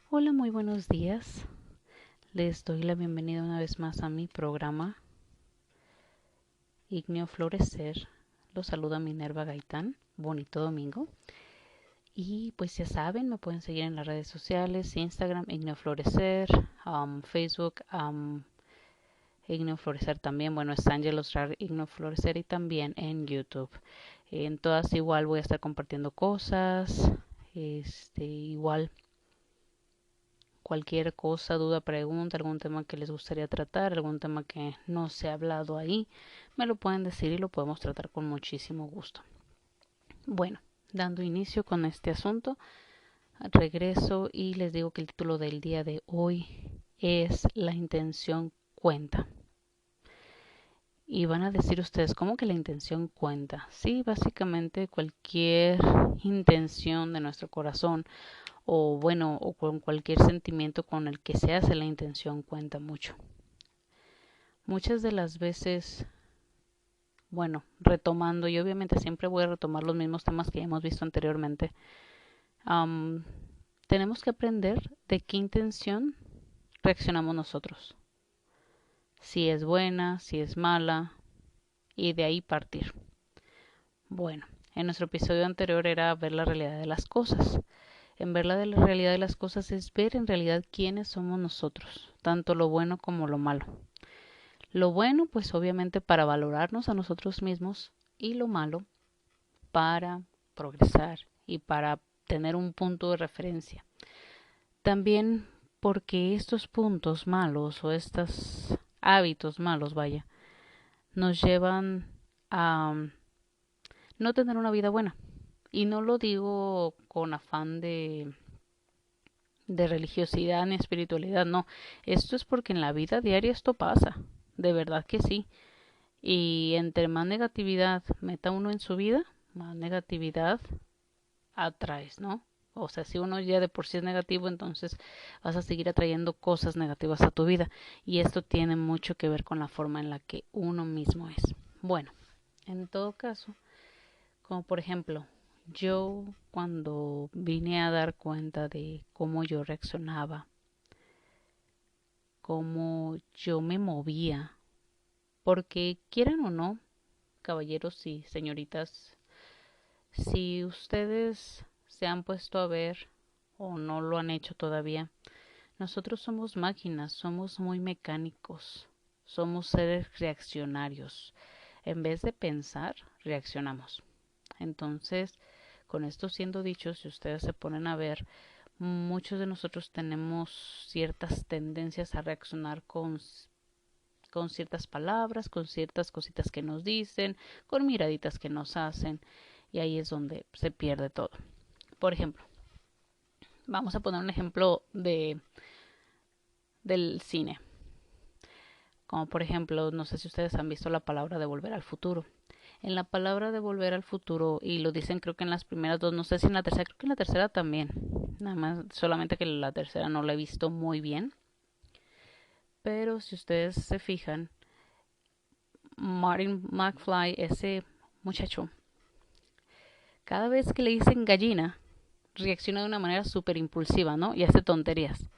Hola, muy buenos días. Les doy la bienvenida una vez más a mi programa Igneo Florecer. Los saluda Minerva Gaitán. Bonito domingo. Y pues ya saben, me pueden seguir en las redes sociales, Instagram, Igneo Florecer, Facebook, Igneo Florecer también. Bueno, es Ángel Ostrar Igneo Florecer y también en YouTube. En todas igual voy a estar compartiendo cosas. Igual cualquier cosa, duda, pregunta, algún tema que les gustaría tratar, algún tema que no se ha hablado ahí, me lo pueden decir y lo podemos tratar con muchísimo gusto. Bueno, dando inicio con este asunto, regreso y les digo que el título del día de hoy es La intención cuenta. Y van a decir ustedes, ¿cómo que la intención cuenta? Sí, básicamente cualquier intención de nuestro corazón o bueno, o con cualquier sentimiento con el que se hace la intención cuenta mucho. Muchas de las veces, bueno, retomando, y obviamente siempre voy a retomar los mismos temas que ya hemos visto anteriormente, um, tenemos que aprender de qué intención reaccionamos nosotros. Si es buena, si es mala, y de ahí partir. Bueno, en nuestro episodio anterior era ver la realidad de las cosas. En ver la realidad de las cosas es ver en realidad quiénes somos nosotros, tanto lo bueno como lo malo. Lo bueno, pues obviamente para valorarnos a nosotros mismos y lo malo para progresar y para tener un punto de referencia. También porque estos puntos malos o estos hábitos malos, vaya, nos llevan a no tener una vida buena. Y no lo digo con afán de religiosidad ni espiritualidad, no. Esto es porque en la vida diaria esto pasa, de verdad que sí. Y entre más negatividad meta uno en su vida, más negatividad atraes, ¿no? O sea, si uno ya de por sí es negativo, entonces vas a seguir atrayendo cosas negativas a tu vida. Y esto tiene mucho que ver con la forma en la que uno mismo es. Bueno, en todo caso, como por ejemplo, yo cuando vine a dar cuenta de cómo yo reaccionaba, cómo yo me movía, porque quieran o no, caballeros y señoritas, si ustedes se han puesto a ver o no lo han hecho todavía, nosotros somos máquinas, somos muy mecánicos, somos seres reaccionarios. En vez de pensar, reaccionamos. Entonces, con esto siendo dicho, si ustedes se ponen a ver, muchos de nosotros tenemos ciertas tendencias a reaccionar con ciertas palabras, con ciertas cositas que nos dicen, con miraditas que nos hacen, y ahí es donde se pierde todo. Por ejemplo, vamos a poner un ejemplo del cine. Como por ejemplo, no sé si ustedes han visto la palabra de volver al futuro. En la palabra de volver al futuro, y lo dicen creo que en las primeras dos, no sé si en la tercera, creo que en la tercera también. Nada más, solamente que la tercera no la he visto muy bien. Pero si ustedes se fijan, Martin McFly, ese muchacho, cada vez que le dicen gallina, reacciona de una manera súper impulsiva, ¿no? Y hace tonterías.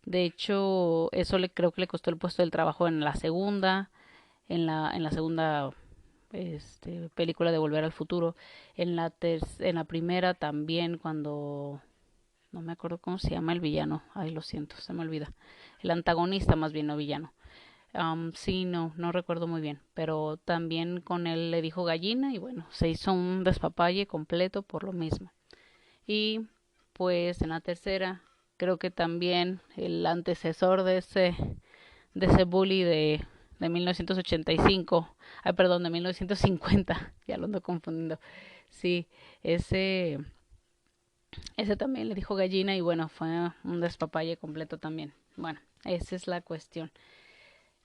De hecho, eso creo que le costó el puesto del trabajo en la segunda, en la segunda película de Volver al Futuro. En la primera también cuando no me acuerdo cómo se llama el villano. Ay, lo siento, se me olvida. El antagonista más bien, no villano. Sí, no recuerdo muy bien, pero también con él le dijo gallina y bueno, se hizo un despapalle completo por lo mismo. Y pues en la tercera, creo que también el antecesor de ese bully de 1985, ay perdón, de 1950, ya lo ando confundiendo. Sí, ese, ese también le dijo gallina y bueno, fue un despapalle completo también. Bueno, esa es la cuestión.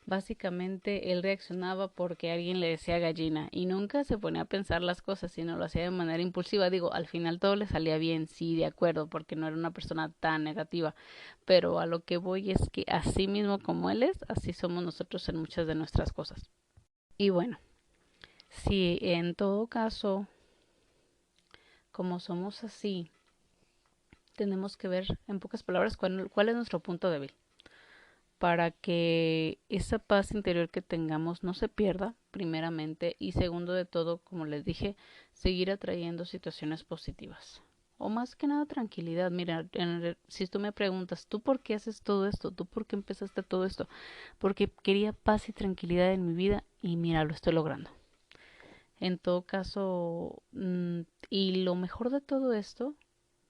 Básicamente él reaccionaba porque alguien le decía gallina y nunca se ponía a pensar las cosas, sino lo hacía de manera impulsiva. Digo, al final todo le salía bien, sí, de acuerdo, porque no era una persona tan negativa, pero a lo que voy es que así mismo como él es, así somos nosotros en muchas de nuestras cosas. Y bueno, si en todo caso, como somos así, tenemos que ver, en pocas palabras, cuál es nuestro punto débil, para que esa paz interior que tengamos no se pierda, primeramente, y segundo de todo, como les dije, seguir atrayendo situaciones positivas. O más que nada tranquilidad. Mira, si tú me preguntas, ¿tú por qué haces todo esto? ¿Tú por qué empezaste todo esto? Porque quería paz y tranquilidad en mi vida y mira, lo estoy logrando. En todo caso, y lo mejor de todo esto,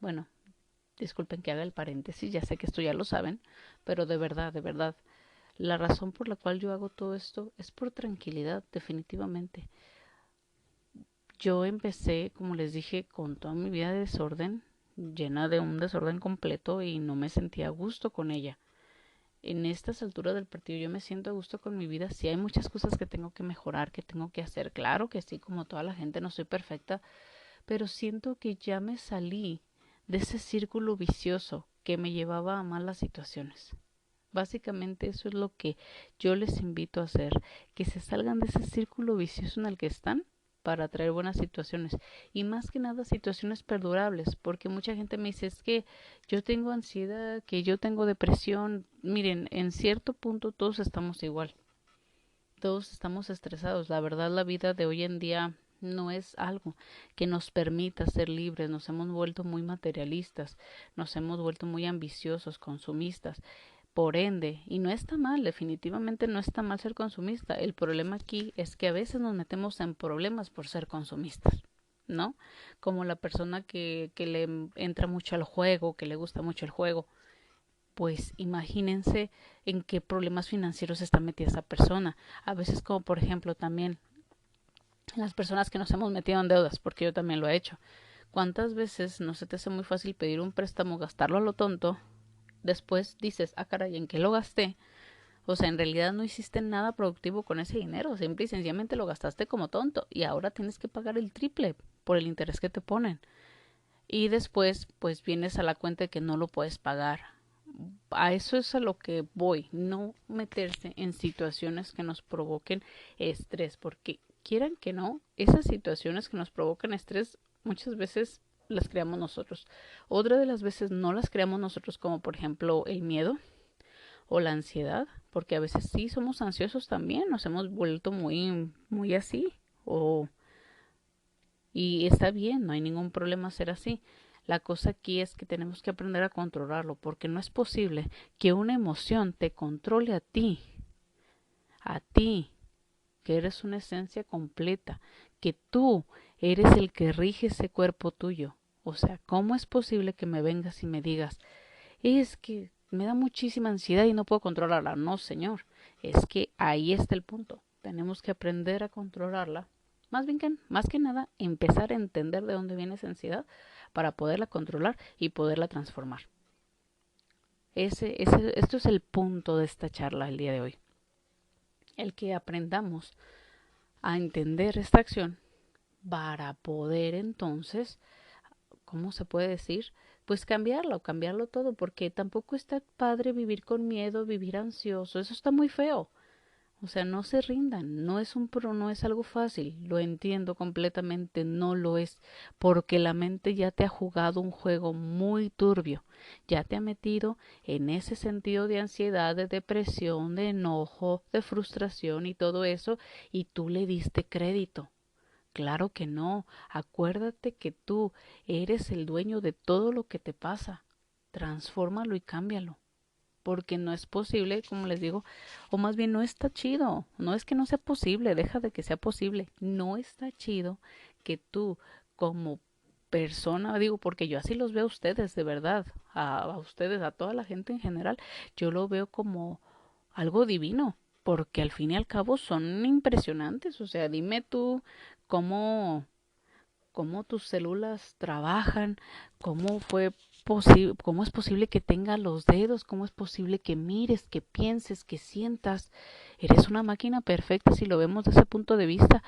bueno, disculpen que haga el paréntesis, ya sé que esto ya lo saben, pero de verdad, la razón por la cual yo hago todo esto es por tranquilidad, definitivamente. Yo empecé, como les dije, con toda mi vida de desorden, llena de un desorden completo y no me sentía a gusto con ella. En estas alturas del partido yo me siento a gusto con mi vida. Sí hay muchas cosas que tengo que mejorar, que tengo que hacer. Claro que sí, como toda la gente, no soy perfecta, pero siento que ya me salí de ese círculo vicioso que me llevaba a malas situaciones. Básicamente eso es lo que yo les invito a hacer, que se salgan de ese círculo vicioso en el que están para traer buenas situaciones y más que nada situaciones perdurables, porque mucha gente me dice es que yo tengo ansiedad, que yo tengo depresión. Miren, en cierto punto todos estamos igual, todos estamos estresados. La verdad, la vida de hoy en día no es algo que nos permita ser libres. Nos hemos vuelto muy materialistas, nos hemos vuelto muy ambiciosos, consumistas. Por ende, y no está mal, definitivamente no está mal ser consumista. El problema aquí es que a veces nos metemos en problemas por ser consumistas, ¿no? Como la persona que le entra mucho al juego, que le gusta mucho el juego. Pues imagínense en qué problemas financieros está metida esa persona. A veces como por ejemplo también las personas que nos hemos metido en deudas, porque yo también lo he hecho. ¿Cuántas veces no se te hace muy fácil pedir un préstamo, gastarlo a lo tonto? Después dices, ah, caray, ¿en qué lo gasté? O sea, en realidad no hiciste nada productivo con ese dinero, simple y sencillamente lo gastaste como tonto y ahora tienes que pagar el triple por el interés que te ponen. Y después, pues vienes a la cuenta de que no lo puedes pagar. A eso es a lo que voy, no meterse en situaciones que nos provoquen estrés, porque quieran que no, esas situaciones que nos provocan estrés muchas veces las creamos nosotros. Otra de las veces no las creamos nosotros, como por ejemplo el miedo o la ansiedad, porque a veces sí somos ansiosos también, nos hemos vuelto muy así, o y está bien, no hay ningún problema ser así. La cosa aquí es que tenemos que aprender a controlarlo, porque no es posible que una emoción te controle a ti, que eres una esencia completa, que tú eres el que rige ese cuerpo tuyo. O sea, ¿cómo es posible que me vengas y me digas, es que me da muchísima ansiedad y no puedo controlarla? No, señor, es que ahí está el punto. Tenemos que aprender a controlarla. Más que nada, empezar a entender de dónde viene esa ansiedad para poderla controlar y poderla transformar. Esto es el punto de esta charla el día de hoy. El que aprendamos a entender esta acción para poder entonces, ¿cómo se puede decir? Pues cambiarlo todo, porque tampoco está padre vivir con miedo, vivir ansioso, eso está muy feo. O sea, no se rindan, no es algo fácil, lo entiendo completamente, no lo es, porque la mente ya te ha jugado un juego muy turbio, ya te ha metido en ese sentido de ansiedad, de depresión, de enojo, de frustración y todo eso, y tú le diste crédito. Claro que no, acuérdate que tú eres el dueño de todo lo que te pasa, transfórmalo y cámbialo, porque no es posible, como les digo, o más bien no está chido, no es que no sea posible, deja de que sea posible, no está chido que tú como persona, digo, porque yo así los veo a ustedes, de verdad, a ustedes, a toda la gente en general, yo lo veo como algo divino, porque al fin y al cabo son impresionantes, o sea, dime tú cómo tus células trabajan, cómo es posible que tengas los dedos, cómo es posible que mires, que pienses, que sientas. Eres una máquina perfecta si lo vemos desde ese punto de vista,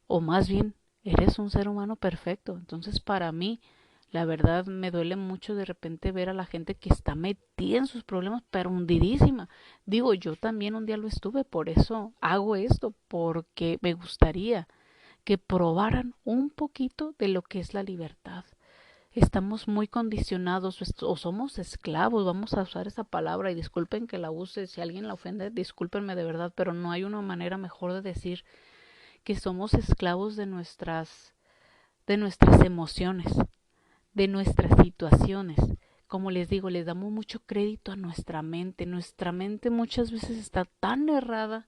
o más bien, eres un ser humano perfecto. Entonces, para mí, la verdad me duele mucho de repente ver a la gente que está metida en sus problemas, pero hundidísima. Digo, yo también un día lo estuve, por eso hago esto, porque me gustaría que probaran un poquito de lo que es la libertad. estamos muy condicionados o somos esclavos, vamos a usar esa palabra y disculpen que la use, si alguien la ofende, discúlpenme de verdad, pero no hay una manera mejor de decir que somos esclavos de nuestras emociones, de nuestras situaciones. Como les digo, les damos mucho crédito a nuestra mente. Nuestra mente muchas veces está tan errada.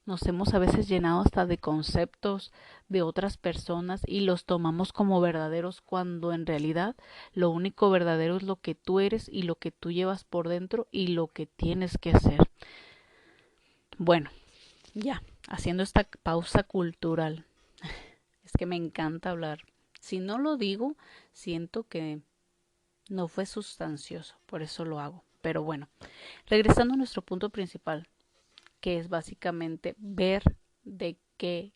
Nos hemos a veces llenado hasta de conceptos de otras personas y los tomamos como verdaderos cuando en realidad lo único verdadero es lo que tú eres y lo que tú llevas por dentro y lo que tienes que hacer. Bueno, ya, haciendo esta pausa cultural. Es que me encanta hablar. Si no lo digo, siento que no fue sustancioso, por eso lo hago. Pero bueno, regresando a nuestro punto principal, que es básicamente ver de qué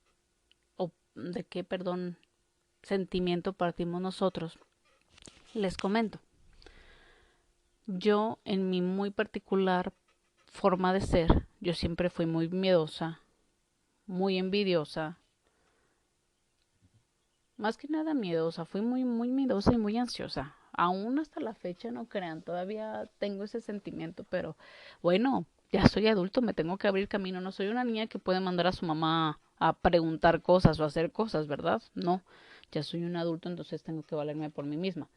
sentimiento partimos nosotros. Les comento. Yo, en mi muy particular forma de ser, yo siempre fui muy miedosa, muy envidiosa, más que nada miedosa, fui muy miedosa y muy ansiosa. Aún hasta la fecha no crean, todavía tengo ese sentimiento, pero bueno, ya soy adulto, me tengo que abrir camino, no soy una niña que puede mandar a su mamá a preguntar cosas o hacer cosas, ¿verdad? No, ya soy un adulto, entonces tengo que valerme por mí misma.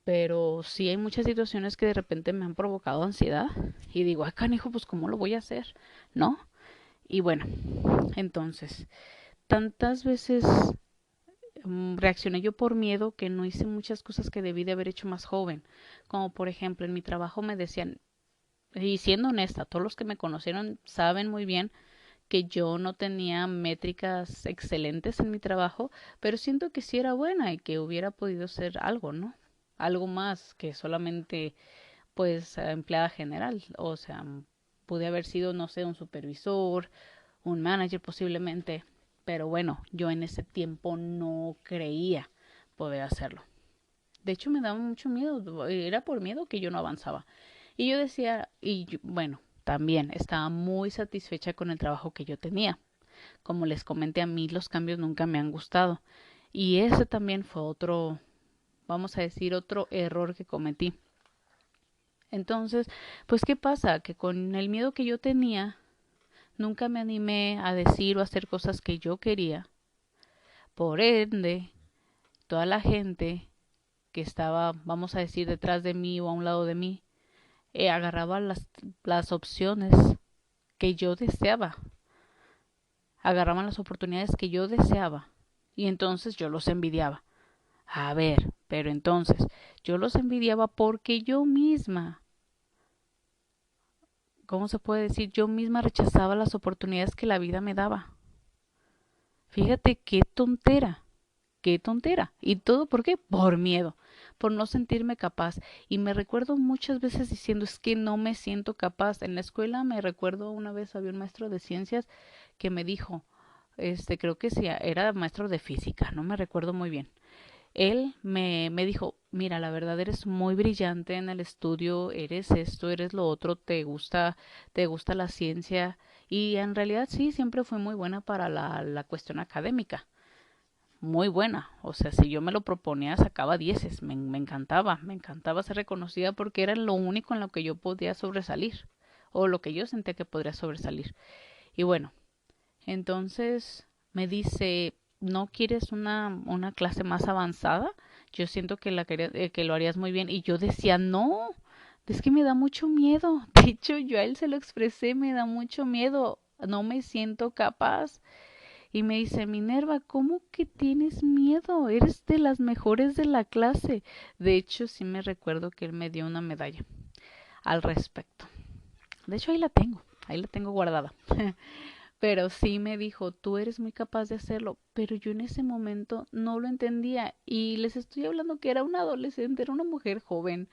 Pero sí hay muchas situaciones que de repente me han provocado ansiedad y digo, ay canijo, pues ¿cómo lo voy a hacer? ¿No? Y bueno, entonces, tantas veces reaccioné yo por miedo que no hice muchas cosas que debí de haber hecho más joven. Como por ejemplo, en mi trabajo me decían, y siendo honesta, todos los que me conocieron saben muy bien que yo no tenía métricas excelentes en mi trabajo, pero siento que sí era buena y que hubiera podido ser algo, ¿no? Algo más que solamente, pues, empleada general. O sea, pude haber sido, no sé, un supervisor, un manager posiblemente, pero bueno, yo en ese tiempo no creía poder hacerlo. De hecho, me daba mucho miedo, era por miedo que yo no avanzaba. Y yo decía, bueno, también estaba muy satisfecha con el trabajo que yo tenía. Como les comenté, a mí los cambios nunca me han gustado. Y ese también fue otro, vamos a decir, otro error que cometí. Entonces, pues, ¿qué pasa? Que con el miedo que yo tenía, nunca me animé a decir o hacer cosas que yo quería. Por ende, toda la gente que estaba, vamos a decir, detrás de mí o a un lado de mí, agarraba las opciones que yo deseaba, agarraban las oportunidades que yo deseaba y entonces yo los envidiaba. A ver, pero entonces yo los envidiaba porque yo misma, ¿cómo se puede decir? Yo misma rechazaba las oportunidades que la vida me daba. Fíjate qué tontera. Qué tontera. ¿Y todo por qué? Por miedo, por no sentirme capaz. Y me recuerdo muchas veces diciendo, es que no me siento capaz. En la escuela me recuerdo una vez había un maestro de ciencias que me dijo, creo que sí, era maestro de física, no me recuerdo muy bien. Él me dijo, mira, la verdad eres muy brillante en el estudio, eres esto, eres lo otro, te gusta la ciencia. Y en realidad sí, siempre fui muy buena para la cuestión académica muy buena. O sea, si yo me lo proponía, sacaba dieces. Me encantaba ser reconocida porque era lo único en lo que yo podía sobresalir. O lo que yo sentía que podría sobresalir. Y bueno, entonces me dice, ¿no quieres una clase más avanzada? Yo siento que lo harías muy bien. Y yo decía, no, es que me da mucho miedo. De hecho, yo a él se lo expresé, me da mucho miedo. No me siento capaz. Y me dice, Minerva, ¿cómo que tienes miedo? Eres de las mejores de la clase. De hecho, sí me recuerdo que él me dio una medalla al respecto. De hecho, ahí la tengo guardada. Pero sí me dijo, tú eres muy capaz de hacerlo. Pero yo en ese momento no lo entendía. Y les estoy hablando que era una adolescente, era una mujer joven.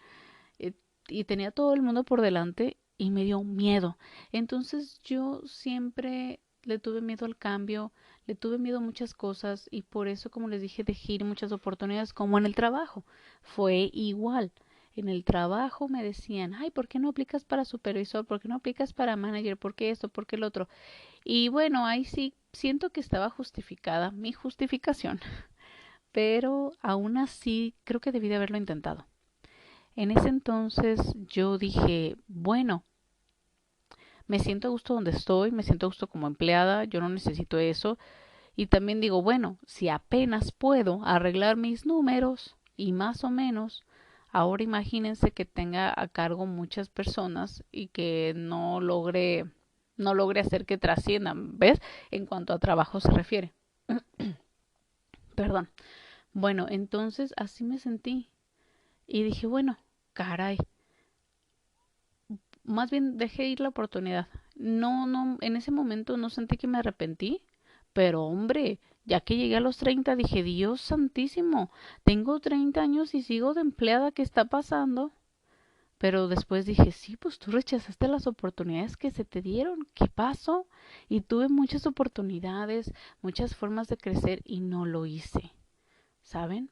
eh, y tenía todo el mundo por delante y me dio miedo. Entonces yo siempre le tuve miedo al cambio, le tuve miedo a muchas cosas y por eso, como les dije, dejé ir muchas oportunidades, como en el trabajo. Fue igual. En el trabajo me decían, ay, ¿por qué no aplicas para supervisor? ¿Por qué no aplicas para manager? ¿Por qué esto? ¿Por qué el otro? Y bueno, ahí sí siento que estaba justificada mi justificación, pero aún así creo que debí de haberlo intentado. En ese entonces yo dije, bueno, me siento a gusto donde estoy, me siento a gusto como empleada, yo no necesito eso. Y también digo, bueno, si apenas puedo arreglar mis números y más o menos, ahora imagínense que tenga a cargo muchas personas y que no logre hacer que trasciendan, ¿ves? En cuanto a trabajo se refiere. Perdón. Bueno, entonces así me sentí y dije, bueno, caray, más bien dejé ir la oportunidad. No, en ese momento no sentí que me arrepentí, pero hombre, ya que llegué a los 30 dije, Dios santísimo, tengo 30 años y sigo de empleada, ¿qué está pasando? Pero después dije, sí, pues tú rechazaste las oportunidades que se te dieron, ¿qué pasó? Y tuve muchas oportunidades, muchas formas de crecer y no lo hice, ¿saben?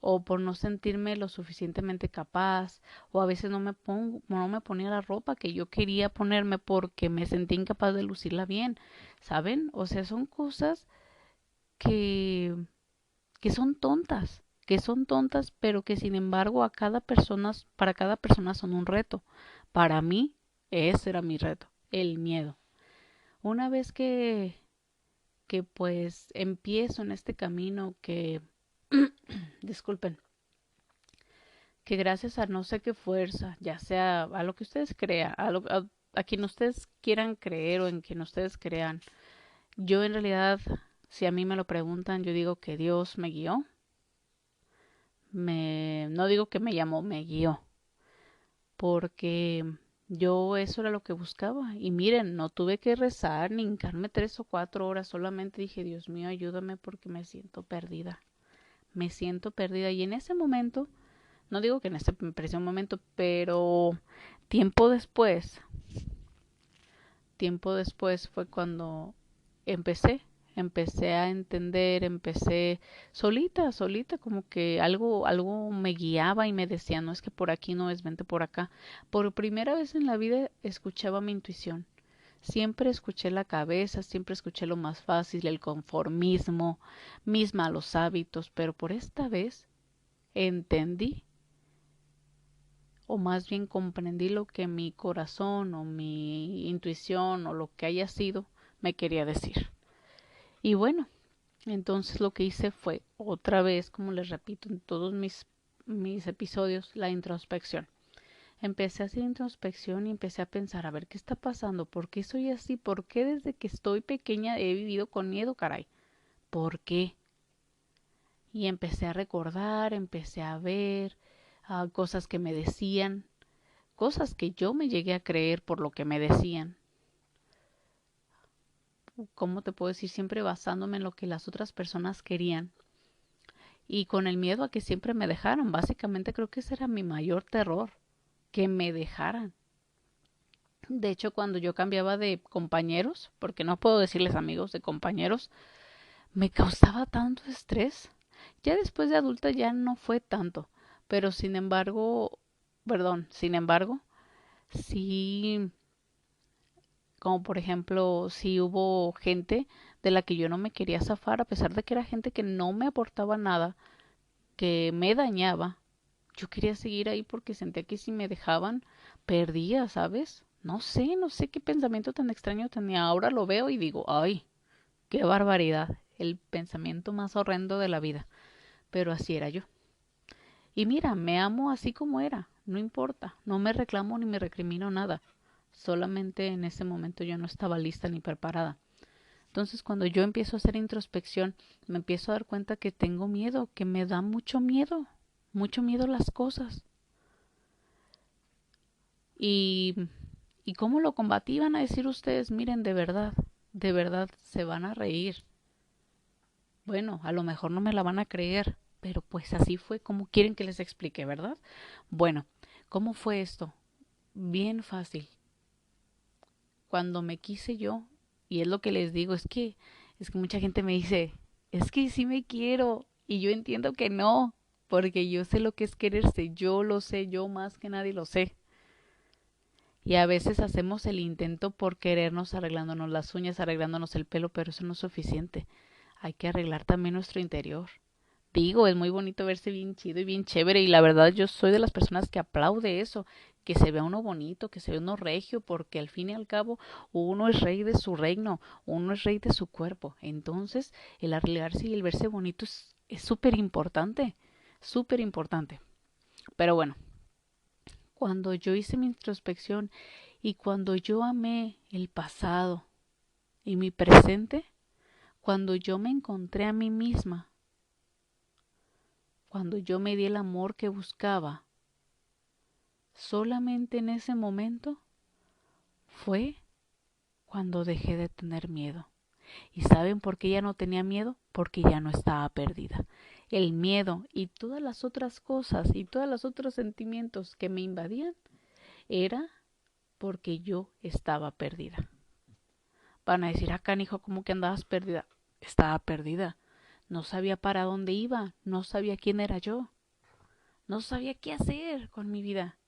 O por no sentirme lo suficientemente capaz, o a veces no me ponía la ropa que yo quería ponerme porque me sentí incapaz de lucirla bien, ¿saben? O sea, son cosas que, que son tontas, pero que sin embargo para cada persona son un reto. Para mí, ese era mi reto, el miedo. Una vez que pues empiezo en este camino disculpen, que gracias a no sé qué fuerza, ya sea a lo que ustedes crean, a quien ustedes quieran creer o en quien ustedes crean, yo en realidad, si a mí me lo preguntan, yo digo que Dios me guió, no digo que me llamó, me guió, porque yo eso era lo que buscaba. Y miren, no tuve que rezar ni hincarme 3 o 4 horas, solamente dije, Dios mío, ayúdame porque me siento perdida. Y en ese momento, no digo que en ese preciso momento, pero tiempo después, tiempo después fue cuando empecé, empecé a entender, empecé solita, como que algo me guiaba y me decía, no es que por aquí no es, vente por acá. Por primera vez en la vida escuchaba mi intuición. Siempre escuché la cabeza, siempre escuché lo más fácil, el conformismo, mis malos hábitos, pero por esta vez entendí o más bien comprendí lo que mi corazón o mi intuición o lo que haya sido me quería decir. Y bueno, entonces lo que hice fue otra vez, como les repito en todos mis episodios, la introspección. Empecé a hacer introspección y empecé a pensar, a ver qué está pasando, por qué soy así, por qué desde que estoy pequeña he vivido con miedo, caray, por qué. Y empecé a recordar, empecé a ver cosas que me decían, cosas que yo me llegué a creer por lo que me decían. ¿Cómo te puedo decir? Siempre basándome en lo que las otras personas querían y con el miedo a que siempre me dejaran. Básicamente creo que ese era mi mayor terror, que me dejaran. De hecho, cuando yo cambiaba de compañeros, porque no puedo decirles amigos, de compañeros, me causaba tanto estrés. Ya después de adulta ya no fue tanto, pero sin embargo, sí, como por ejemplo, si hubo gente de la que yo no me quería zafar, a pesar de que era gente que no me aportaba nada, que me dañaba, yo quería seguir ahí porque sentía que si me dejaban, perdía, ¿sabes? No sé qué pensamiento tan extraño tenía. Ahora lo veo y digo, ay, qué barbaridad, el pensamiento más horrendo de la vida. Pero así era yo. Y mira, me amo así como era, no importa, no me reclamo ni me recrimino nada. Solamente en ese momento yo no estaba lista ni preparada. Entonces, cuando yo empiezo a hacer introspección, me empiezo a dar cuenta que tengo miedo, que me da mucho miedo las cosas. Y, y cómo lo combatí, van a decir ustedes, miren, de verdad se van a reír. Bueno, a lo mejor no me la van a creer, pero pues así fue como quieren que les explique, ¿verdad? Bueno, ¿cómo fue esto? Bien fácil. Cuando me quise yo, y es lo que les digo, es que mucha gente me dice, es que sí me quiero, y yo entiendo que no, porque yo sé lo que es quererse, yo lo sé, yo más que nadie lo sé. Y a veces hacemos el intento por querernos arreglándonos las uñas, arreglándonos el pelo, pero eso no es suficiente. Hay que arreglar también nuestro interior. Digo, es muy bonito verse bien chido y bien chévere y la verdad yo soy de las personas que aplaude eso, que se vea uno bonito, que se vea uno regio, porque al fin y al cabo uno es rey de su reino, uno es rey de su cuerpo. Entonces, el arreglarse y el verse bonito es súper importante, súper importante. Pero bueno, cuando yo hice mi introspección y cuando yo amé el pasado y mi presente, cuando yo me encontré a mí misma, cuando yo me di el amor que buscaba, solamente en ese momento fue cuando dejé de tener miedo. ¿Y saben por qué ya no tenía miedo? Porque ya no estaba perdida. El miedo y todas las otras cosas y todos los otros sentimientos que me invadían era porque yo estaba perdida. Van a decir, canijo, ¿cómo que andabas perdida? Estaba perdida. No sabía para dónde iba, no sabía quién era yo, no sabía qué hacer con mi vida.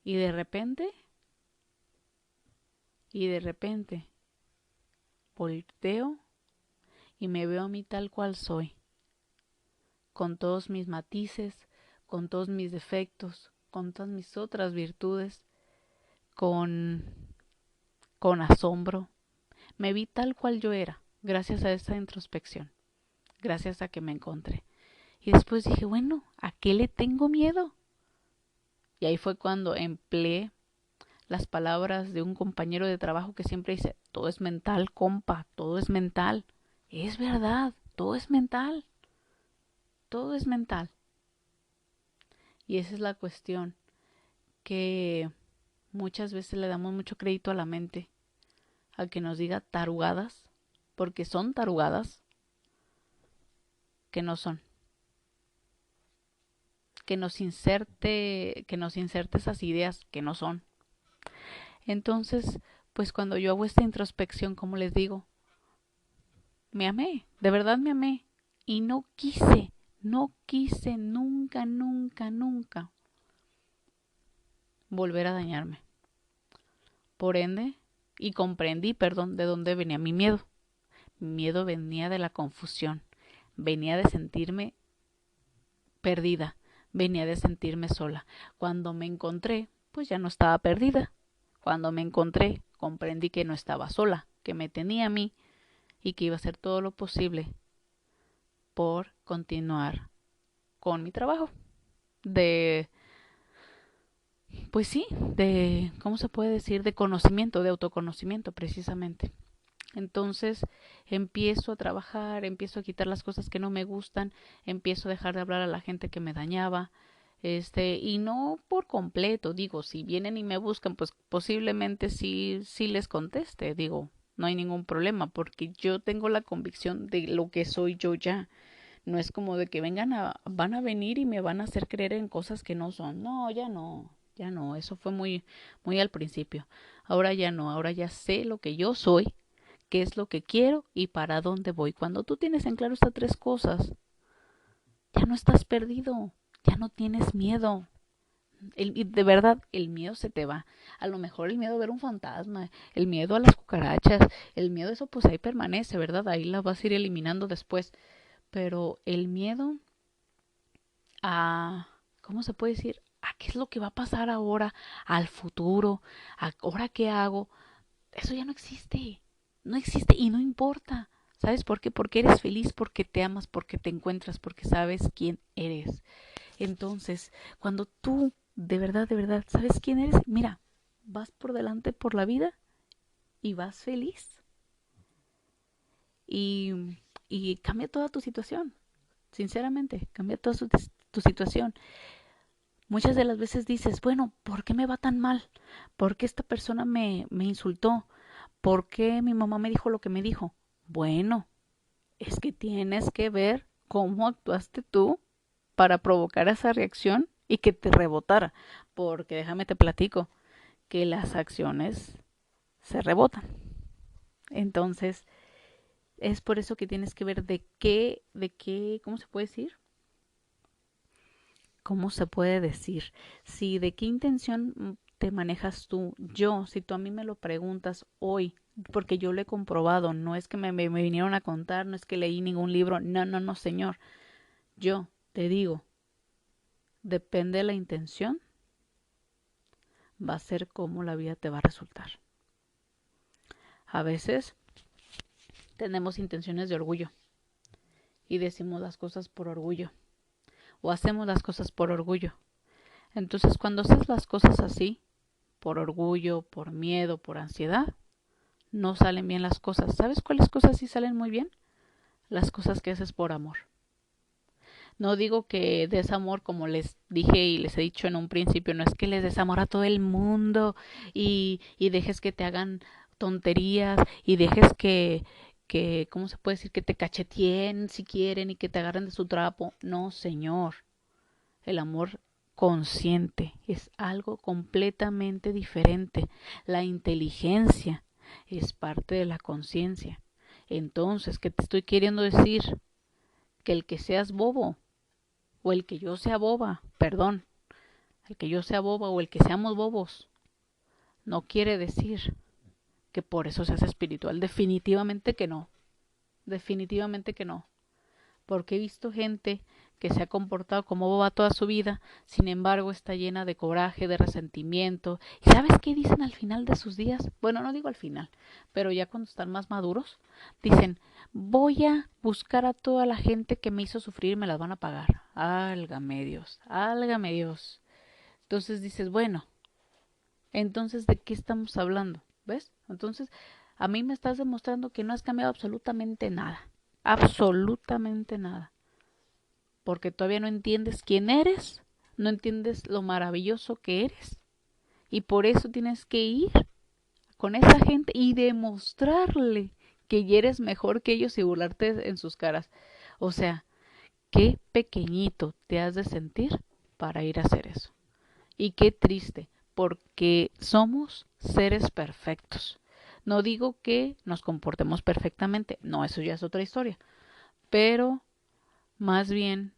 Y de repente, y de repente, volteo y me veo a mí tal cual soy, con todos mis matices, con todos mis defectos, con todas mis otras virtudes, con, con asombro. Me vi tal cual yo era, gracias a esa introspección, gracias a que me encontré. Y después dije, bueno, ¿a qué le tengo miedo? Y ahí fue cuando empleé las palabras de un compañero de trabajo que siempre dice, todo es mental, compa, todo es mental. Es verdad, todo es mental, todo es mental. Y esa es la cuestión, que muchas veces le damos mucho crédito a la mente, al que nos diga tarugadas, porque son tarugadas, que no son. Que nos inserte esas ideas que no son. Entonces, pues cuando yo hago esta introspección, como les digo, me amé, de verdad me amé. Y no quise nunca, nunca, nunca volver a dañarme. Por ende, y comprendí, perdón, de dónde venía mi miedo. Mi miedo venía de la confusión, venía de sentirme perdida, venía de sentirme sola. Cuando me encontré, pues ya no estaba perdida. Cuando me encontré, comprendí que no estaba sola, que me tenía a mí y que iba a hacer todo lo posible por continuar con mi trabajo. De, pues sí, de, ¿cómo se puede decir? De conocimiento, de autoconocimiento precisamente. Entonces empiezo a trabajar, empiezo a quitar las cosas que no me gustan, empiezo a dejar de hablar a la gente que me dañaba, y no por completo, digo, si vienen y me buscan, pues posiblemente sí les conteste, digo, no hay ningún problema, porque yo tengo la convicción de lo que soy yo ya. No es como de que van a venir y me van a hacer creer en cosas que no son. No, ya no, eso fue muy al principio. Ahora ya no, ahora ya sé lo que yo soy, qué es lo que quiero y para dónde voy. Cuando tú tienes en claro estas tres cosas, ya no estás perdido, ya no tienes miedo. Y de verdad, el miedo se te va. A lo mejor el miedo a ver un fantasma, el miedo a las cucarachas, el miedo a eso pues ahí permanece, ¿verdad? Ahí la vas a ir eliminando después. Pero el miedo a, ¿cómo se puede decir? A qué es lo que va a pasar ahora, al futuro, a ahora qué hago, eso ya no existe. No existe y no importa. ¿Sabes por qué? Porque eres feliz, porque te amas, porque te encuentras, porque sabes quién eres. Entonces, cuando tú de verdad, sabes quién eres, mira, vas por delante por la vida y vas feliz. Y, y cambia toda tu situación. Sinceramente, cambia toda tu situación. Muchas de las veces dices, bueno, ¿por qué me va tan mal? ¿Por qué esta persona me insultó? ¿Por qué mi mamá me dijo lo que me dijo? Bueno, es que tienes que ver cómo actuaste tú para provocar esa reacción y que te rebotara. Porque déjame te platico que las acciones se rebotan. Entonces, es por eso que tienes que ver ¿cómo se puede decir? ¿Cómo se puede decir? Si de qué intención te manejas tú. Yo, si tú a mí me lo preguntas hoy, porque yo lo he comprobado, no es que me vinieron a contar, no es que leí ningún libro, no, no, no, señor. Yo te digo, depende de la intención, va a ser como la vida te va a resultar. A veces tenemos intenciones de orgullo y decimos las cosas por orgullo o hacemos las cosas por orgullo. Entonces, cuando haces las cosas así, por orgullo, por miedo, por ansiedad, no salen bien las cosas. ¿Sabes cuáles cosas sí salen muy bien? Las cosas que haces por amor. No digo que des amor, como les dije y les he dicho en un principio, no es que les des amor a todo el mundo y dejes que te hagan tonterías y dejes que, ¿cómo se puede decir? Que te cacheteen si quieren y que te agarren de su trapo. No, señor. El amor consciente es algo completamente diferente. La inteligencia es parte de la conciencia. Entonces, ¿qué te estoy queriendo decir? Que el que seas bobo o el que yo sea boba, perdón, el que yo sea boba o el que seamos bobos, no quiere decir que por eso seas espiritual. Definitivamente que no. Definitivamente que no. Porque he visto gente que se ha comportado como boba toda su vida, sin embargo está llena de coraje, de resentimiento. ¿Y sabes qué dicen al final de sus días? Bueno, no digo al final, pero ya cuando están más maduros, dicen, voy a buscar a toda la gente que me hizo sufrir y me las van a pagar. Álgame Dios, álgame Dios. Entonces dices, bueno, entonces ¿de qué estamos hablando? ¿Ves? Entonces, a mí me estás demostrando que no has cambiado absolutamente nada. Absolutamente nada. Porque todavía no entiendes quién eres, no entiendes lo maravilloso que eres. Y por eso tienes que ir con esa gente y demostrarle que ya eres mejor que ellos y burlarte en sus caras. O sea, qué pequeñito te has de sentir para ir a hacer eso. Y qué triste, porque somos seres perfectos. No digo que nos comportemos perfectamente, no, eso ya es otra historia, pero más bien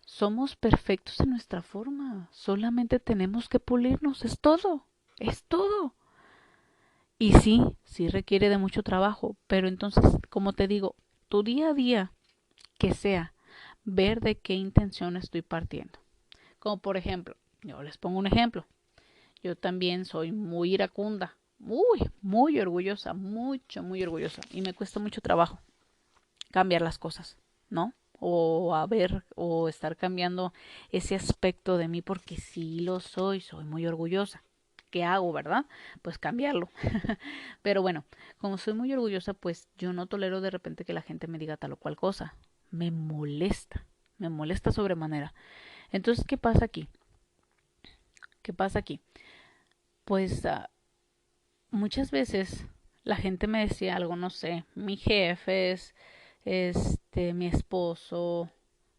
somos perfectos en nuestra forma, solamente tenemos que pulirnos, es todo, es todo. Y sí, sí requiere de mucho trabajo, pero entonces, como te digo, tu día a día, que sea ver de qué intención estoy partiendo. Como por ejemplo, yo les pongo un ejemplo. Yo también soy muy iracunda, muy orgullosa, muy orgullosa. Y me cuesta mucho trabajo cambiar las cosas, ¿no? O a ver, o estar cambiando ese aspecto de mí porque sí lo soy muy orgullosa. ¿Qué hago, verdad? Pues cambiarlo. Pero bueno, como soy muy orgullosa, pues yo no tolero de repente que la gente me diga tal o cual cosa. Me molesta sobremanera. Entonces, ¿qué pasa aquí? ¿Qué pasa aquí? Pues muchas veces la gente me decía algo, no sé, mi jefe, mi esposo,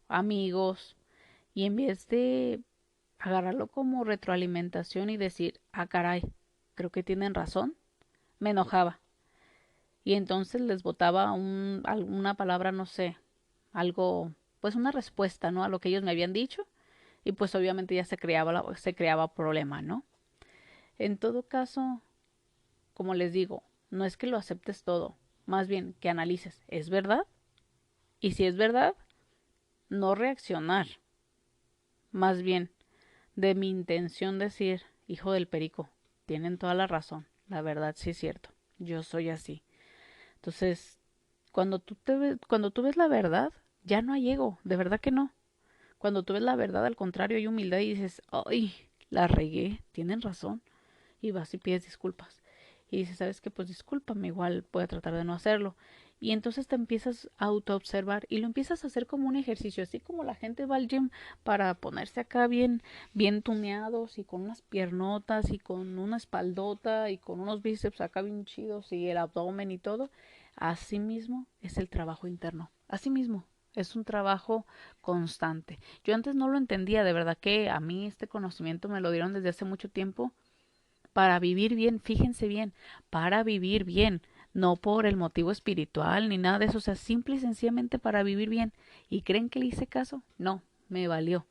amigos, y en vez de agarrarlo como retroalimentación y decir, ah, caray, creo que tienen razón, me enojaba. Y entonces les botaba alguna palabra, no sé, algo, pues una respuesta, ¿no? A lo que ellos me habían dicho, y pues obviamente ya se creaba problema, ¿no? En todo caso, como les digo, no es que lo aceptes todo, más bien que analices, ¿es verdad? Y si es verdad, no reaccionar, más bien de mi intención decir, hijo del perico, tienen toda la razón, la verdad sí es cierto, yo soy así. Entonces, cuando tú ves la verdad, ya no hay ego, de verdad que no. Cuando tú ves la verdad, al contrario, hay humildad y dices, ay, la regué, tienen razón, y vas y pides disculpas. Y dices, ¿sabes qué? Pues discúlpame, igual voy a tratar de no hacerlo. Y entonces te empiezas a autoobservar y lo empiezas a hacer como un ejercicio, así como la gente va al gym para ponerse acá bien tuneados y con unas piernotas y con una espaldota y con unos bíceps acá bien chidos y el abdomen y todo. Así mismo es el trabajo interno. Así mismo. Es un trabajo constante. Yo antes no lo entendía, de verdad que a mí este conocimiento me lo dieron desde hace mucho tiempo para vivir bien, fíjense bien, para vivir bien, no por el motivo espiritual ni nada de eso, o sea, simple y sencillamente para vivir bien. ¿Y creen que le hice caso? No, me valió.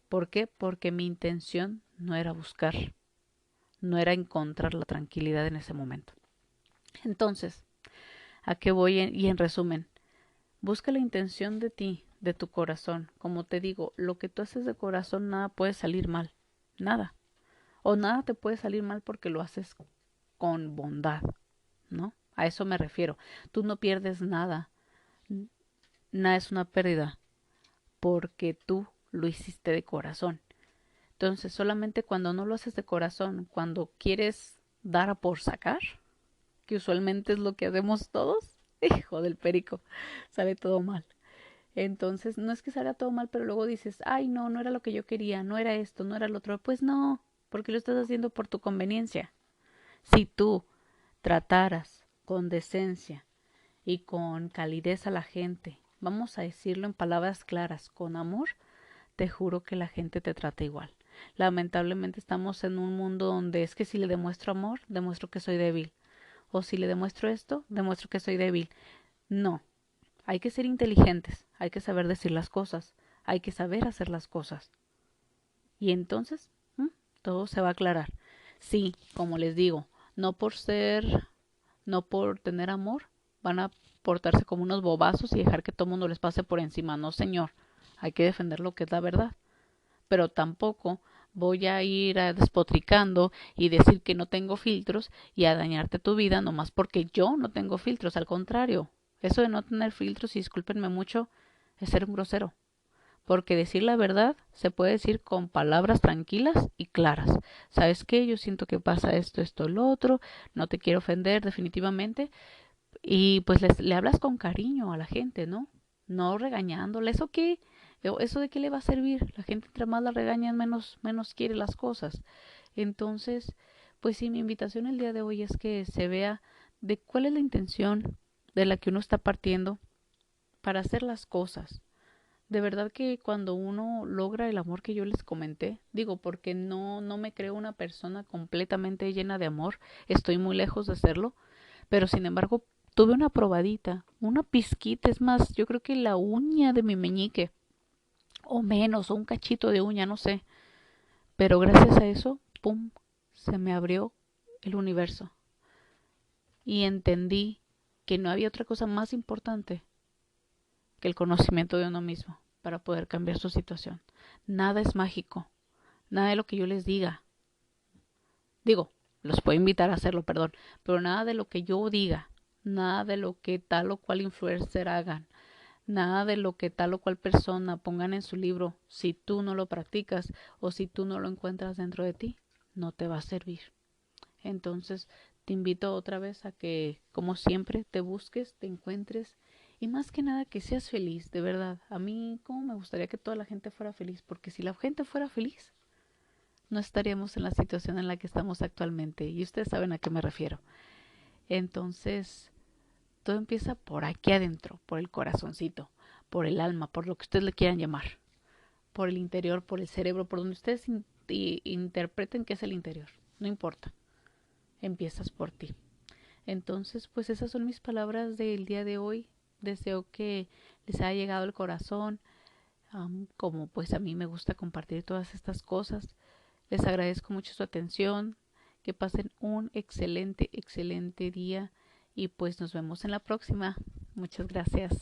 ¿Por qué? Porque mi intención no era buscar, no era encontrar la tranquilidad en ese momento. Entonces, ¿a qué voy? Y en resumen, busca la intención de ti, de tu corazón. Como te digo, lo que tú haces de corazón, nada puede salir mal, nada. O nada te puede salir mal porque lo haces con bondad, ¿no? A eso me refiero. Tú no pierdes nada, nada es una pérdida porque tú lo hiciste de corazón. Entonces, solamente cuando no lo haces de corazón, cuando quieres dar a por sacar, que usualmente es lo que hacemos todos, hijo del perico, sale todo mal. Entonces, no es que salga todo mal, pero luego dices, ay, no, no era lo que yo quería, no era esto, no era lo otro. Pues no, porque lo estás haciendo por tu conveniencia. Si tú trataras con decencia y con calidez a la gente, vamos a decirlo en palabras claras, con amor, te juro que la gente te trata igual. Lamentablemente estamos en un mundo donde es que si le demuestro amor, demuestro que soy débil. O si le demuestro esto, demuestro que soy débil. No, hay que ser inteligentes, hay que saber decir las cosas, hay que saber hacer las cosas. Y entonces, todo se va a aclarar. Sí, como les digo, no por tener amor, van a portarse como unos bobazos y dejar que todo el mundo les pase por encima. No, señor, hay que defender lo que es la verdad. Pero tampoco voy a ir despotricando y decir que no tengo filtros y a dañarte tu vida nomás porque yo no tengo filtros. Al contrario, eso de no tener filtros, y discúlpenme mucho, es ser un grosero. Porque decir la verdad se puede decir con palabras tranquilas y claras. ¿Sabes qué? Yo siento que pasa esto, esto, lo otro. No te quiero ofender definitivamente. Y pues le hablas con cariño a la gente, ¿no? No regañándola. ¿Eso qué? ¿Eso de qué le va a servir? La gente entre más la regañan, menos quiere las cosas. Entonces, pues sí, mi invitación el día de hoy es que se vea de cuál es la intención de la que uno está partiendo para hacer las cosas. De verdad que cuando uno logra el amor que yo les comenté, digo, porque no me creo una persona completamente llena de amor, estoy muy lejos de serlo, pero sin embargo tuve una probadita, una pizquita, es más, yo creo que la uña de mi meñique, o menos, o un cachito de uña, no sé, pero gracias a eso, ¡pum!, se me abrió el universo y entendí que no había otra cosa más importante que el conocimiento de uno mismo para poder cambiar su situación. Nada es mágico, nada de lo que yo les digo, los puedo invitar a hacerlo, perdón, pero nada de lo que yo diga, nada de lo que tal o cual influencer hagan, nada de lo que tal o cual persona pongan en su libro, si tú no lo practicas o si tú no lo encuentras dentro de ti, no te va a servir. Entonces, te invito otra vez a que, como siempre, te busques, te encuentres y más que nada que seas feliz, de verdad. A mí, como me gustaría que toda la gente fuera feliz, porque si la gente fuera feliz, no estaríamos en la situación en la que estamos actualmente. Y ustedes saben a qué me refiero. Entonces, todo empieza por aquí adentro, por el corazoncito, por el alma, por lo que ustedes le quieran llamar, por el interior, por el cerebro, por donde ustedes interpreten que es el interior. No importa, empiezas por ti. Entonces, pues esas son mis palabras del día de hoy. Deseo que les haya llegado al corazón, como pues a mí me gusta compartir todas estas cosas. Les agradezco mucho su atención, que pasen un excelente, excelente día y pues nos vemos en la próxima. Muchas gracias.